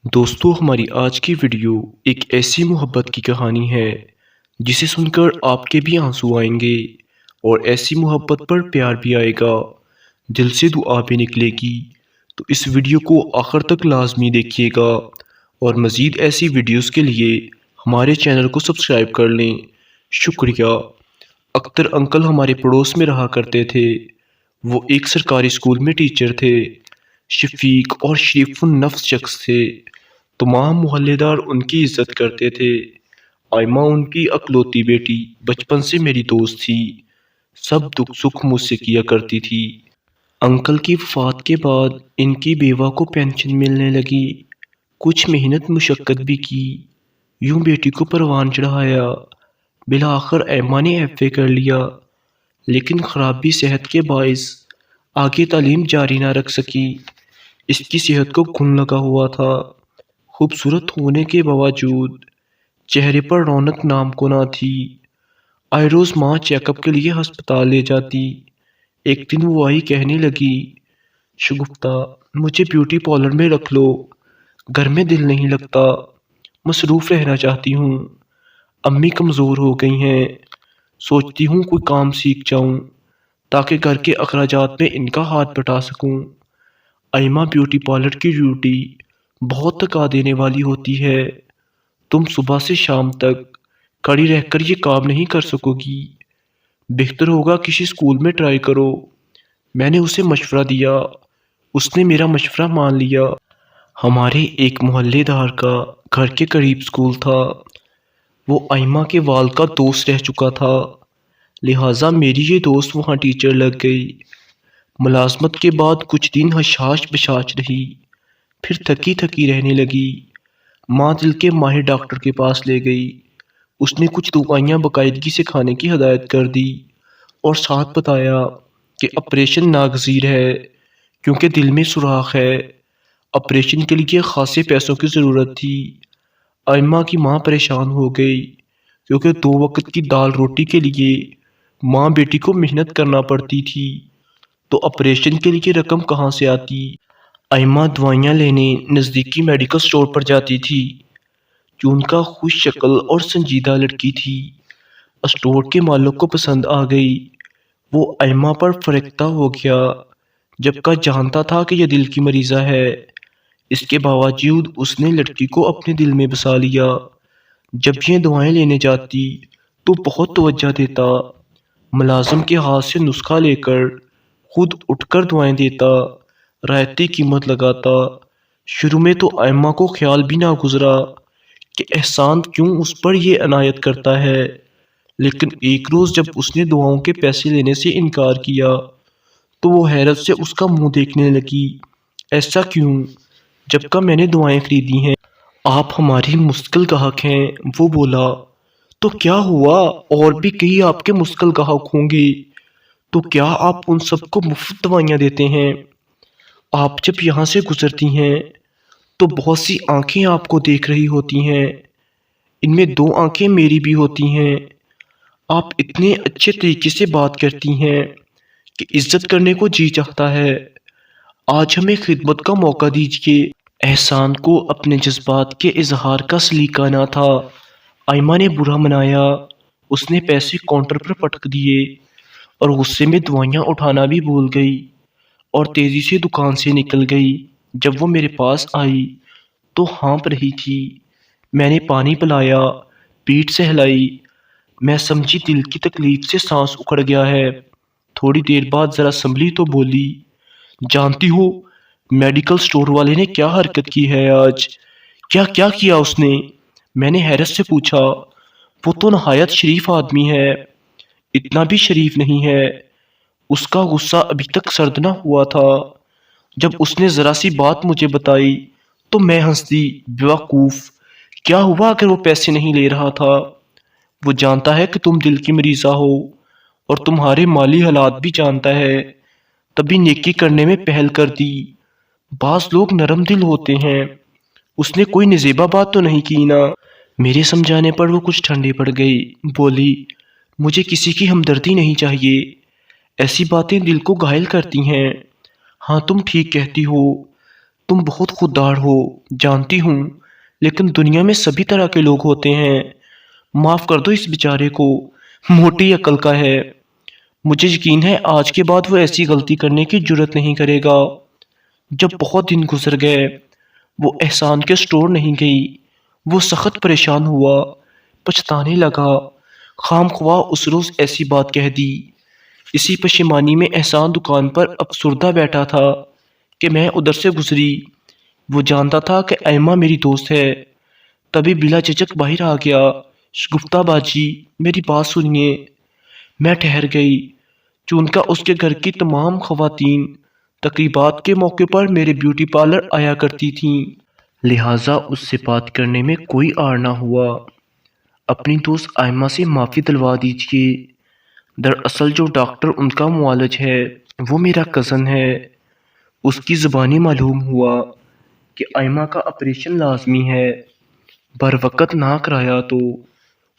دوستو ہماری آج کی ویڈیو ایک ایسی محبت کی کہانی ہے جسے سن کر آپ کے بھی آنسو آئیں گے اور ایسی محبت پر پیار بھی آئے گا، دل سے دعا بھی نکلے گی۔ تو اس ویڈیو کو آخر تک لازمی دیکھیے گا اور مزید ایسی ویڈیوز کے لیے ہمارے چینل کو سبسکرائب کر لیں۔ شکریہ۔ اختر انکل ہمارے پڑوس میں رہا کرتے تھے۔ وہ ایک سرکاری اسکول میں ٹیچر تھے۔ شفیق اور شریف النفس شخص تھے۔ تمام محلے دار ان کی عزت کرتے تھے۔ آئمہ ان کی اکلوتی بیٹی بچپن سے میری دوست تھی۔ سب دکھ سکھ مجھ سے کیا کرتی تھی۔ انکل کی وفات کے بعد ان کی بیوہ کو پینشن ملنے لگی۔ کچھ محنت مشقت بھی کی، یوں بیٹی کو پروان چڑھایا۔ بالآخر ایمہ نے ایف اے کر لیا، لیکن خرابی صحت کے باعث آگے تعلیم جاری نہ رکھ سکی۔ اس کی صحت کو گھن لگا ہوا تھا۔ خوبصورت ہونے کے باوجود چہرے پر رونق نام کو نہ تھی۔ آئے روز ماں چیک اپ کے لیے ہسپتال لے جاتی۔ ایک دن وہ آئی، کہنے لگی، شگفتہ مجھے بیوٹی پارلر میں رکھ لو، گھر میں دل نہیں لگتا، مصروف رہنا چاہتی ہوں۔ امی کمزور ہو گئی ہیں، سوچتی ہوں کوئی کام سیکھ جاؤں تاکہ گھر کے اخراجات میں ان کا ہاتھ بٹا سکوں۔ آئمہ بیوٹی پارلر کی ڈیوٹی بہت تھکا دینے والی ہوتی ہے۔ تم صبح سے شام تک کھڑی رہ کر یہ کام نہیں کر سکو گی، بہتر ہوگا کسی اسکول میں ٹرائی کرو۔ میں نے اسے مشورہ دیا، اس نے میرا مشورہ مان لیا۔ ہمارے ایک محلے دار کا گھر کے قریب اسکول تھا۔ وہ آئمہ کے والد کا دوست رہ چکا تھا، لہٰذا میری یہ دوست وہاں ٹیچر لگ گئی۔ ملازمت کے بعد کچھ دن حشاش بشاش رہی، پھر تھکی تھکی رہنے لگی۔ ماں دل کے ماہر ڈاکٹر کے پاس لے گئی۔ اس نے کچھ دوائیاں باقاعدگی سے کھانے کی ہدایت کر دی اور ساتھ بتایا کہ آپریشن ناگزیر ہے کیونکہ دل میں سوراخ ہے۔ آپریشن کے لیے خاصے پیسوں کی ضرورت تھی۔ آئمہ کی ماں پریشان ہو گئی کیونکہ 2 وقت کی دال روٹی کے لیے ماں بیٹی کو محنت کرنا پڑتی تھی، تو آپریشن کے لیے رقم کہاں سے آتی؟ آئمہ دوائیاں لینے نزدیکی میڈیکل سٹور پر جاتی تھی، جو ان کا خوش شکل اور سنجیدہ لڑکی تھی۔ اسٹور کے مالک کو پسند آ گئی۔ وہ آئمہ پر فرختہ ہو گیا، جبکہ جانتا تھا کہ یہ دل کی مریضہ ہے۔ اس کے باوجود اس نے لڑکی کو اپنے دل میں بسا لیا۔ جب یہ دوائیں لینے جاتی تو بہت توجہ دیتا، ملازم کے ہاتھ سے نسخہ لے کر خود اٹھ کر دوائیں دیتا، رعایتی قیمت لگاتا۔ شروع میں تو آئمہ کو خیال بھی نہ گزرا کہ احسان کیوں اس پر یہ عنایت کرتا ہے، لیکن ایک روز جب اس نے دواؤں کے پیسے لینے سے انکار کیا تو وہ حیرت سے اس کا منہ دیکھنے لگی۔ ایسا کیوں، جبکہ میں نے دوائیں خریدی ہیں؟ آپ ہماری مستقل گاہک ہیں۔ وہ بولا، تو کیا ہوا، اور بھی کئی آپ کے مستقل گاہک ہوں گے، تو کیا آپ ان سب کو مفت دوائیاں دیتے ہیں؟ آپ جب یہاں سے گزرتی ہیں تو بہت سی آنکھیں آپ کو دیکھ رہی ہوتی ہیں، ان میں 2 آنکھیں میری بھی ہوتی ہیں۔ آپ اتنے اچھے طریقے سے بات کرتی ہیں کہ عزت کرنے کو جی چاہتا ہے۔ آج ہمیں خدمت کا موقع دیجیے۔ احسان کو اپنے جذبات کے اظہار کا سلیقہ نہ تھا۔ آئمہ نے برا منایا، اس نے پیسے کاؤنٹر پر پٹک دیے اور غصے میں دوائیاں اٹھانا بھی بھول گئی اور تیزی سے دکان سے نکل گئی۔ جب وہ میرے پاس آئی تو ہانپ رہی تھی۔ میں نے پانی پلایا، پیٹھ سہلائی۔ میں سمجھی دل کی تکلیف سے سانس اکھڑ گیا ہے۔ تھوڑی دیر بعد ذرا سنبھلی تو بولی، جانتی ہو میڈیکل سٹور والے نے کیا حرکت کی ہے آج؟ کیا کیا اس نے؟ میں نے حیرت سے پوچھا۔ وہ تو نہایت شریف آدمی ہے۔ اتنا بھی شریف نہیں ہے۔ اس کا غصہ ابھی تک سرد نہ ہوا تھا۔ جب اس نے ذرا سی بات مجھے بتائی تو میں ہنس دی۔ بیوقوف، کیا ہوا اگر وہ پیسے نہیں لے رہا تھا؟ وہ جانتا ہے کہ تم دل کی مریضہ ہو اور تمہارے مالی حالات بھی جانتا ہے، تبھی نیکی کرنے میں پہل کر دی۔ بعض لوگ نرم دل ہوتے ہیں۔ اس نے کوئی نزیبہ بات تو نہیں کی نا؟ میرے سمجھانے پر وہ کچھ ٹھنڈی پڑ گئی، بولی، مجھے کسی کی ہمدردی نہیں چاہیے، ایسی باتیں دل کو گھائل کرتی ہیں۔ ہاں تم ٹھیک کہتی ہو، تم بہت خوددار ہو، جانتی ہوں، لیکن دنیا میں سبھی طرح کے لوگ ہوتے ہیں۔ معاف کر دو اس بیچارے کو، موٹی عقل کا ہے۔ مجھے یقین ہے آج کے بعد وہ ایسی غلطی کرنے کی جرت نہیں کرے گا۔ جب بہت دن گزر گئے، وہ احسان کے سٹور نہیں گئی۔ وہ سخت پریشان ہوا، پچھتانے لگا، خام خواہ اس روز ایسی بات کہہ دی۔ اسی پشیمانی میں احسان دکان پر افسردہ بیٹھا تھا کہ میں ادھر سے گزری۔ وہ جانتا تھا کہ ایما میری دوست ہے، تبھی بلا جھجک باہر آ گیا۔ شگفتہ باجی، میری بات سنیے۔ میں ٹھہر گئی، چونکہ اس کے گھر کی تمام خواتین تقریبات کے موقع پر میرے بیوٹی پارلر آیا کرتی تھیں، لہٰذا اس سے بات کرنے میں کوئی آڑ نہ ہوا۔ اپنی دوست ایما سے معافی دلوا دیجیے۔ دراصل جو ڈاکٹر ان کا معالج ہے وہ میرا کزن ہے۔ اس کی زبانی معلوم ہوا کہ ایما کا آپریشن لازمی ہے۔ بروقت نہ کرایا تو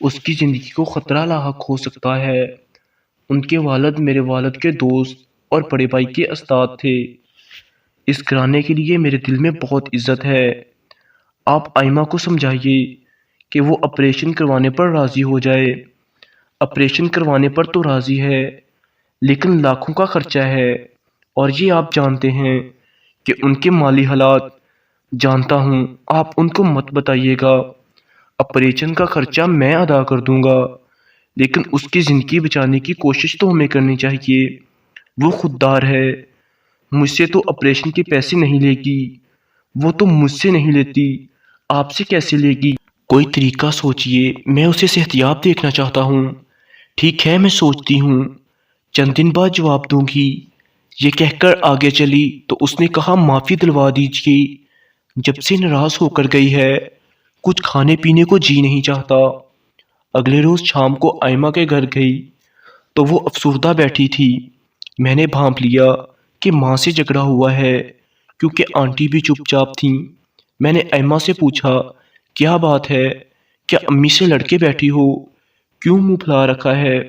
اس کی زندگی کو خطرہ لاحق ہو سکتا ہے۔ ان کے والد میرے والد کے دوست اور بڑے بھائی کے استاد تھے۔ اس گھرانے کے لیے میرے دل میں بہت عزت ہے۔ آپ ایما کو سمجھائیے کہ وہ آپریشن کروانے پر راضی ہو جائے۔ آپریشن کروانے پر تو راضی ہے، لیکن لاکھوں کا خرچہ ہے، اور یہ آپ جانتے ہیں کہ ان کے مالی حالات۔ جانتا ہوں، آپ ان کو مت بتائیے گا۔ آپریشن کا خرچہ میں ادا کر دوں گا، لیکن اس کی زندگی بچانے کی کوشش تو ہمیں کرنی چاہیے۔ وہ خوددار ہے، مجھ سے تو آپریشن کے پیسے نہیں لے گی۔ وہ تو مجھ سے نہیں لیتی، آپ سے کیسے لے گی؟ کوئی طریقہ سوچئے، میں اسے صحتیاب دیکھنا چاہتا ہوں۔ ٹھیک ہے، میں سوچتی ہوں، چند دن بعد جواب دوں گی۔ یہ کہہ کر آگے چلی تو اس نے کہا معافی دلوا دیجیے، جب سے ناراض ہو کر گئی ہے کچھ کھانے پینے کو جی نہیں چاہتا۔ اگلے روز شام کو ایما کے گھر گئی تو وہ افسردہ بیٹھی تھی۔ میں نے بھانپ لیا کہ ماں سے جھگڑا ہوا ہے، کیونکہ آنٹی بھی چپ چاپ تھیں۔ میں نے ایما سے پوچھا کیا بات ہے، کیا امی سے لڑ کے بیٹھی ہو؟ کیوں منہ پھلا رکھا ہے؟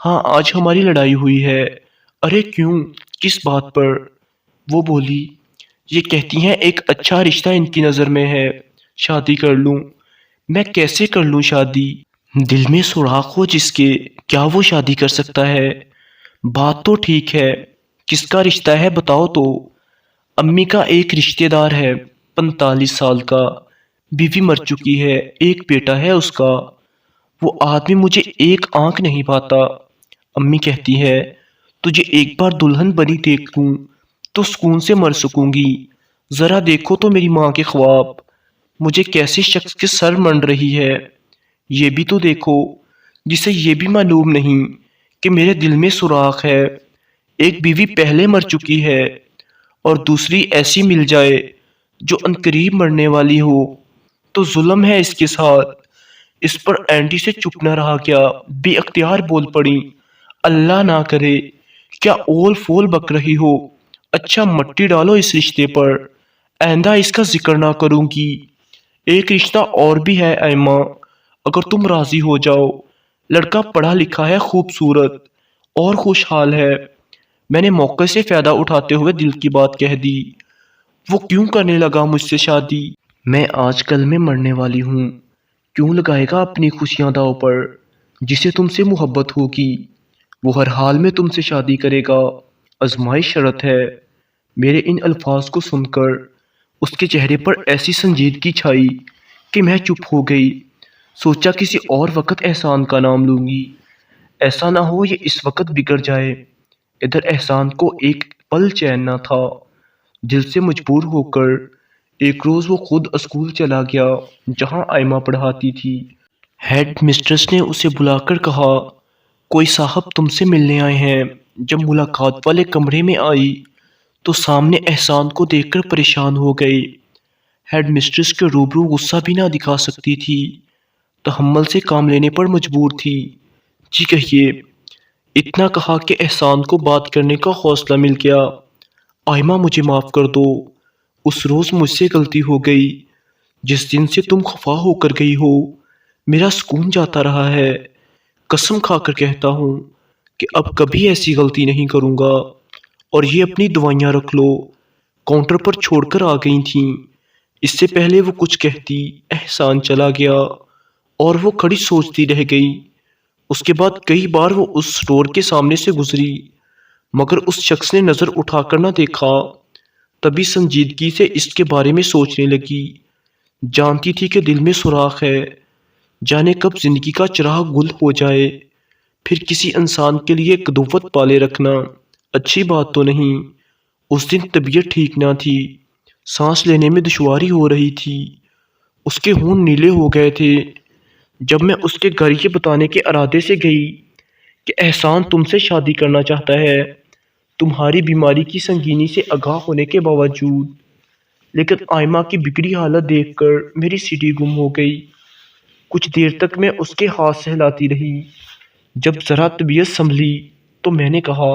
ہاں، آج ہماری لڑائی ہوئی ہے۔ ارے کیوں، کس بات پر؟ وہ بولی، یہ کہتی ہیں ایک اچھا رشتہ ان کی نظر میں ہے، شادی کر لوں۔ میں کیسے کر لوں شادی؟ دل میں سوراخ ہو جس کے، کیا وہ شادی کر سکتا ہے؟ بات تو ٹھیک ہے، کس کا رشتہ ہے بتاؤ تو؟ امی کا ایک رشتہ دار ہے، 45 سال کا، بیوی مر چکی ہے، ایک بیٹا ہے اس کا۔ وہ آدمی مجھے ایک آنکھ نہیں پاتا۔ امی کہتی ہے تجھے ایک بار دلہن بنی دیکھوں تو سکون سے مر سکوں گی۔ ذرا دیکھو تو میری ماں کے خواب، مجھے کیسے شخص کے سر منڈ رہی ہے۔ یہ بھی تو دیکھو، جسے یہ بھی معلوم نہیں کہ میرے دل میں سوراخ ہے۔ ایک بیوی پہلے مر چکی ہے اور دوسری ایسی مل جائے جو عنقریب مرنے والی ہو تو ظلم ہے اس کے ساتھ۔ اس پر اینٹی سے چپ نہ رہا کیا، بے اختیار بول پڑی، اللہ نہ کرے، کیا اول فول بک رہی ہو؟ اچھا مٹی ڈالو اس رشتے پر، آئندہ اس کا ذکر نہ کروں گی۔ ایک رشتہ اور بھی ہے ایما، اگر تم راضی ہو جاؤ۔ لڑکا پڑھا لکھا ہے، خوبصورت اور خوشحال ہے۔ میں نے موقع سے فائدہ اٹھاتے ہوئے دل کی بات کہہ دی۔ وہ کیوں کرنے لگا مجھ سے شادی؟ میں آج کل میں مرنے والی ہوں، کیوں لگائے گا اپنی خوشیاں داؤ پر؟ جسے تم سے محبت ہوگی وہ ہر حال میں تم سے شادی کرے گا، آزمائش شرط ہے۔ میرے ان الفاظ کو سن کر اس کے چہرے پر ایسی سنجیدگی چھائی کہ میں چپ ہو گئی۔ سوچا کسی اور وقت احسان کا نام لوں گی، ایسا نہ ہو یہ اس وقت بگڑ جائے۔ ادھر احسان کو ایک پل چین نہ تھا۔ دل سے مجبور ہو کر ایک روز وہ خود اسکول چلا گیا جہاں ایما پڑھاتی تھی۔ ہیڈ مسٹریس نے اسے بلا کر کہا کوئی صاحب تم سے ملنے آئے ہیں۔ جب ملاقات والے کمرے میں آئی تو سامنے احسان کو دیکھ کر پریشان ہو گئی۔ ہیڈ مسٹریس کے روبرو غصہ بھی نہ دکھا سکتی تھی، تحمل سے کام لینے پر مجبور تھی۔ جی کہیے۔ اتنا کہا کہ احسان کو بات کرنے کا حوصلہ مل گیا۔ ایما مجھے معاف کر دو، اس روز مجھ سے غلطی ہو گئی۔ جس دن سے تم خفا ہو کر گئی ہو میرا سکون جاتا رہا ہے۔ قسم کھا کر کہتا ہوں کہ اب کبھی ایسی غلطی نہیں کروں گا، اور یہ اپنی دوائیاں رکھ لو، کاؤنٹر پر چھوڑ کر آ گئی تھیں۔ اس سے پہلے وہ کچھ کہتی احسان چلا گیا اور وہ کھڑی سوچتی رہ گئی۔ اس کے بعد کئی بار وہ اس سٹور کے سامنے سے گزری مگر اس شخص نے نظر اٹھا کر نہ دیکھا۔ تبھی سنجیدگی سے اس کے بارے میں سوچنے لگی۔ جانتی تھی کہ دل میں سوراخ ہے، جانے کب زندگی کا چراغ گل ہو جائے۔ پھر کسی انسان کے لیے قدوت پالے رکھنا اچھی بات تو نہیں۔ اس دن طبیعت ٹھیک نہ تھی، سانس لینے میں دشواری ہو رہی تھی، اس کے ہونٹ نیلے ہو گئے تھے۔ جب میں اس کے گھر یہ بتانے کے ارادے سے گئی کہ احسان تم سے شادی کرنا چاہتا ہے، تمہاری بیماری کی سنگینی سے آگاہ ہونے کے باوجود، لیکن آئمہ کی بگڑی حالت دیکھ کر میری سیٹی گم ہو گئی۔ کچھ دیر تک میں اس کے ہاتھ سہلاتی رہی۔ جب ذرا طبیعت سنبھلی تو میں نے کہا،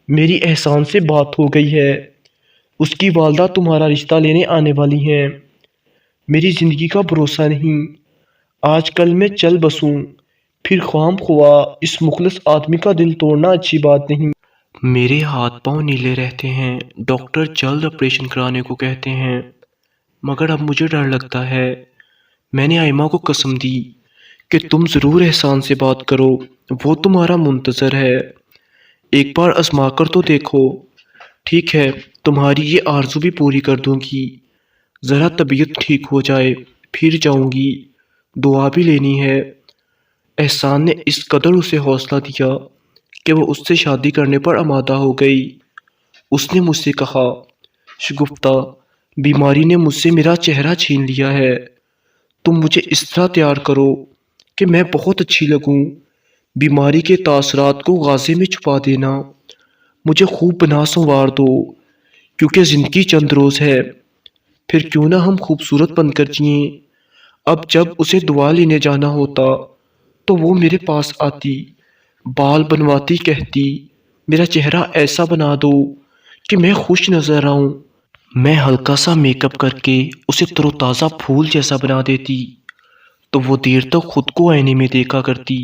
میری احسان سے بات ہو گئی ہے، اس کی والدہ تمہارا رشتہ لینے آنے والی ہیں۔ میری زندگی کا بھروسہ نہیں، آج کل میں چل بسوں، پھر خام خواہ اس مخلص آدمی کا دل توڑنا اچھی بات نہیں۔ میرے ہاتھ پاؤں نیلے رہتے ہیں، ڈاکٹر جلد آپریشن کرانے کو کہتے ہیں، مگر اب مجھے ڈر لگتا ہے۔ میں نے آئمہ کو قسم دی کہ تم ضرور احسان سے بات کرو، وہ تمہارا منتظر ہے، ایک بار آزما کر تو دیکھو۔ ٹھیک ہے، تمہاری یہ آرزو بھی پوری کر دوں گی، ذرا طبیعت ٹھیک ہو جائے پھر جاؤں گی، دعا بھی لینی ہے۔ احسان نے اس قدر اسے حوصلہ دیا کہ وہ اس سے شادی کرنے پر آمادہ ہو گئی۔ اس نے مجھ سے کہا، شگفتہ، بیماری نے مجھ سے میرا چہرہ چھین لیا ہے، تم مجھے اس طرح تیار کرو کہ میں بہت اچھی لگوں، بیماری کے تاثرات کو غازے میں چھپا دینا، مجھے خوب بنا سنوار دو، کیونکہ زندگی چند روز ہے، پھر کیوں نہ ہم خوبصورت بن کر جئیں۔ اب جب اسے دعا لینے جانا ہوتا تو وہ میرے پاس آتی، بال بنواتی، کہتی، میرا چہرہ ایسا بنا دو کہ میں خوش نظر آؤں۔ میں ہلکا سا میک اپ کر کے اسے تر و تازہ پھول جیسا بنا دیتی تو وہ دیر تک خود کو آئینے میں دیکھا کرتی۔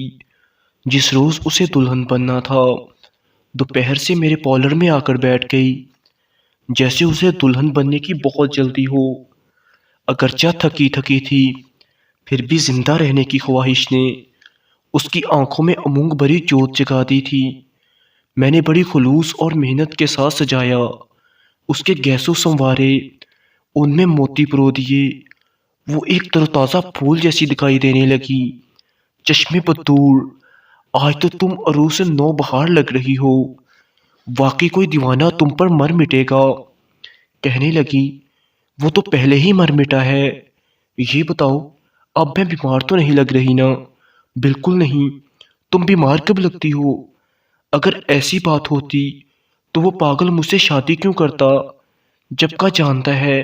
جس روز اسے دلہن بننا تھا، دوپہر سے میرے پارلر میں آ کر بیٹھ گئی، جیسے اسے دلہن بننے کی بہت جلدی ہو۔ اگرچہ تھکی تھکی تھی، پھر بھی زندہ رہنے کی خواہش نے اس کی آنکھوں میں امنگ بھری جوت جگا دی تھی۔ میں نے بڑی خلوص اور محنت کے ساتھ سجایا، اس کے گیسوں سنوارے، ان میں موتی پرو دیے، وہ ایک تر و تازہ پھول جیسی دکھائی دینے لگی۔ چشمے بدور، آج تو تم عروس نو بہار لگ رہی ہو، واقعی کوئی دیوانہ تم پر مر مٹے گا۔ کہنے لگی، وہ تو پہلے ہی مر مٹا ہے، یہ بتاؤ اب میں بیمار تو نہیں لگ رہی نا؟ بالکل نہیں، تم بیمار کب لگتی ہو؟ اگر ایسی بات ہوتی تو وہ پاگل مجھ سے شادی کیوں کرتا؟ جب کا جانتا ہے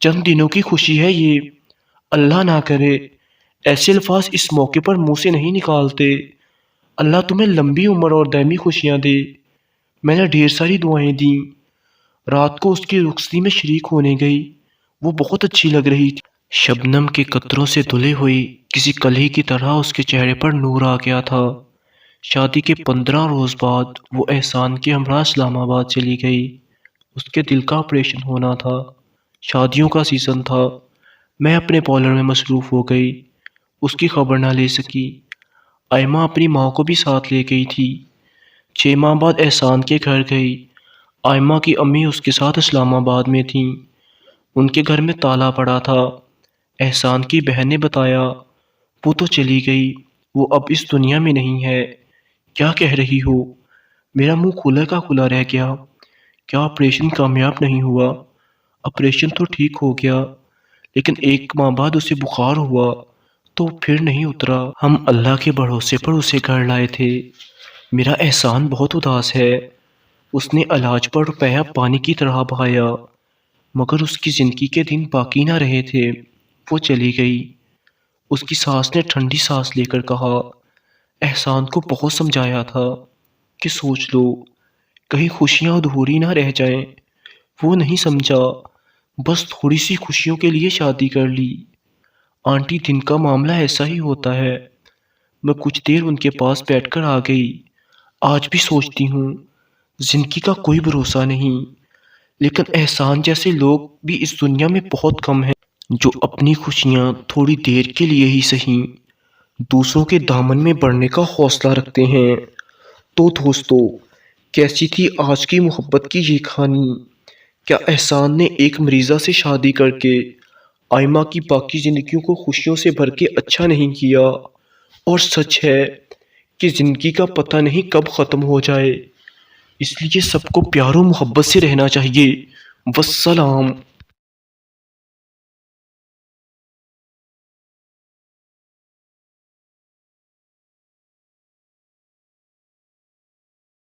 چند دنوں کی خوشی ہے یہ، اللہ نہ کرے ایسے الفاظ اس موقع پر منہ سے نہیں نکالتے۔ اللہ تمہیں لمبی عمر اور دائمی خوشیاں دے۔ میں نے ڈھیر ساری دعائیں دیں۔ رات کو اس کی رخصتی میں شریک ہونے گئی، وہ بہت اچھی لگ رہی تھی، شبنم کے قطروں سے دھلی ہوئی کسی کلی کی طرح اس کے چہرے پر نور آ گیا تھا۔ شادی کے 15 روز بعد وہ احسان کے ہمراہ اسلام آباد چلی گئی۔ اس کے دل کا آپریشن ہونا تھا، شادیوں کا سیزن تھا۔ میں اپنے پارلر میں مصروف ہو گئی، اس کی خبر نہ لے سکی۔ آئمہ اپنی ماں کو بھی ساتھ لے گئی تھی۔ 6 ماہ بعد احسان کے گھر گئی۔ آئمہ کی امی اس کے ساتھ اسلام آباد میں تھیں، ان کے گھر میں تالا پڑا تھا۔ احسان کی بہن نے بتایا، وہ تو چلی گئی، وہ اب اس دنیا میں نہیں ہے۔ کیا کہہ رہی ہو؟ میرا منہ کھلا کا کھلا رہ گیا۔ کیا آپریشن کامیاب نہیں ہوا؟ آپریشن تو ٹھیک ہو گیا، لیکن 1 ماہ بعد اسے بخار ہوا تو پھر نہیں اترا۔ ہم اللہ کے بھروسے پر اسے گھر لائے تھے۔ میرا احسان بہت اداس ہے، اس نے علاج پر روپیہ پانی کی طرح بہایا، مگر اس کی زندگی کے دن باقی نہ رہے تھے، وہ چلی گئی۔ اس کی ساس نے ٹھنڈی سانس لے کر کہا، احسان کو بہت سمجھایا تھا کہ سوچ لو، کہیں خوشیاں ادھوری نہ رہ جائیں، وہ نہیں سمجھا، بس تھوڑی سی خوشیوں کے لیے شادی کر لی۔ آنٹی دن کا معاملہ ایسا ہی ہوتا ہے۔ میں کچھ دیر ان کے پاس بیٹھ کر آ گئی۔ آج بھی سوچتی ہوں، زندگی کا کوئی بھروسہ نہیں، لیکن احسان جیسے لوگ بھی اس دنیا میں بہت کم ہیں جو اپنی خوشیاں تھوڑی دیر کے لیے ہی صحیح دوسروں کے دامن میں بڑھنے کا حوصلہ رکھتے ہیں۔ تو دوستو، کیسی تھی آج کی محبت کی یہ کہانی؟ کیا احسان نے ایک مریضہ سے شادی کر کے آئمہ کی باقی زندگیوں کو خوشیوں سے بھر کے اچھا نہیں کیا؟ اور سچ ہے کہ زندگی کا پتہ نہیں کب ختم ہو جائے، اس لیے سب کو پیار و محبت سے رہنا چاہیے۔ والسلام۔